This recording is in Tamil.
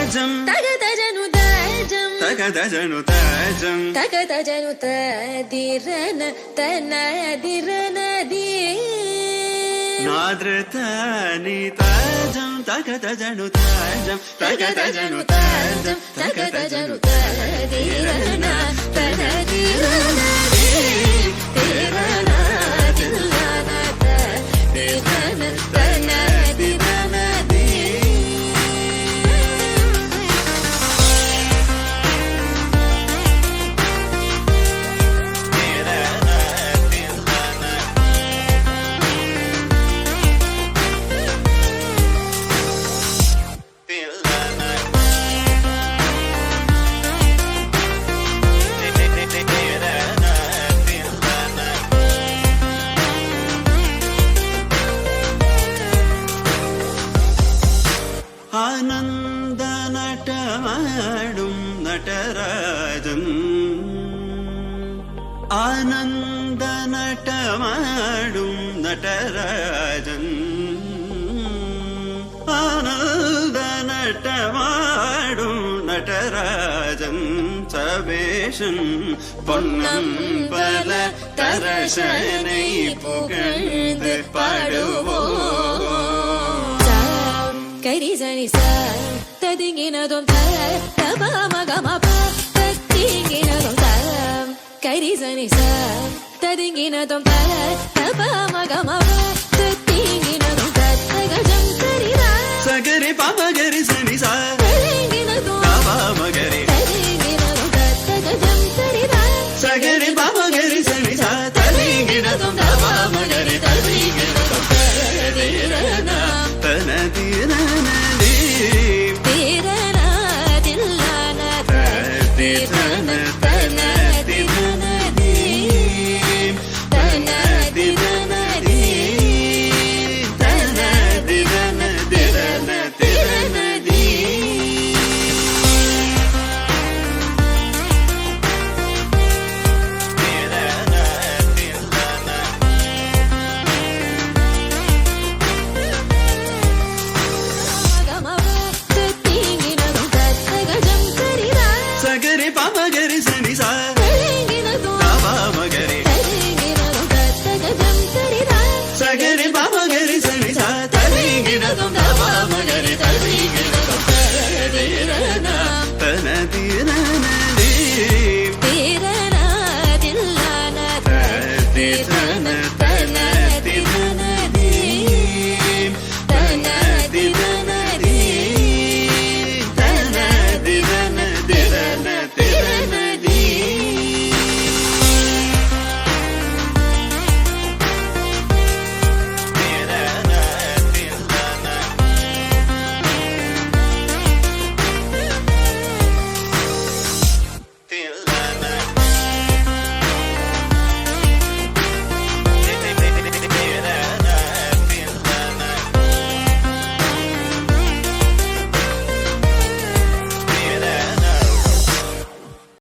ತಗದಜನು ತಾಜಂ ತಗದಜನು ತದಿರನ ತನದಿರನದಿ ನಾದ್ರತಾನಿ ತಾಜಂ ತಗದಜನು ತಾಜಂ ತಗದಜನು ತಾಜಂ ತಗದಜನು ತದಿರನ ತನದಿರನದಿ ತಿರನ ತಿಲ್ಲನ ತದಿರನ ತನದಿರನದಿ ಆನಂದ ನಟ ಮಾಡುಂ ನಟರಾಜನ್ ಆನಂದ ನಟ ಮಾಡುಂ ನಟರಾಜನ್ ಆನಂದ ನಟ ಮಾಡುಂ ನಟರಾಜನ್ சபேஷன் பொன்னம்பல தரசனை புகழ்ந்து பாடுவோம் கரிசனி சார் ததிங்கினதும் தபமகமப தத்திங்கினதும் தரம் கரிசனி சார் ததிங்கினதும் தபமகமப தத்திங்கினதும் தகஜம் சரிதா சகரி பமகரி சனி சார் ததிங்கினதும் தபமகரி ததிங்கினதும் தகஜம் சரிதா சகரி பமகரி சனி சார் ததிங்கினதும் தபமகரி ததிங்கினதும் ததிரனா தனதிரனதி திரனா தில்லன ததிரன தனதிரனதி தனதிரனதி தனதிரனதிரனதி சகரி பமகரி சனி சார் தபமகரி சகரி பமகரி சனி சார் தரிங்கினதும் தபமகரி தரிங்கினதும் தனதிரனா தனதிரனதி திரனா தில்லன ததிரன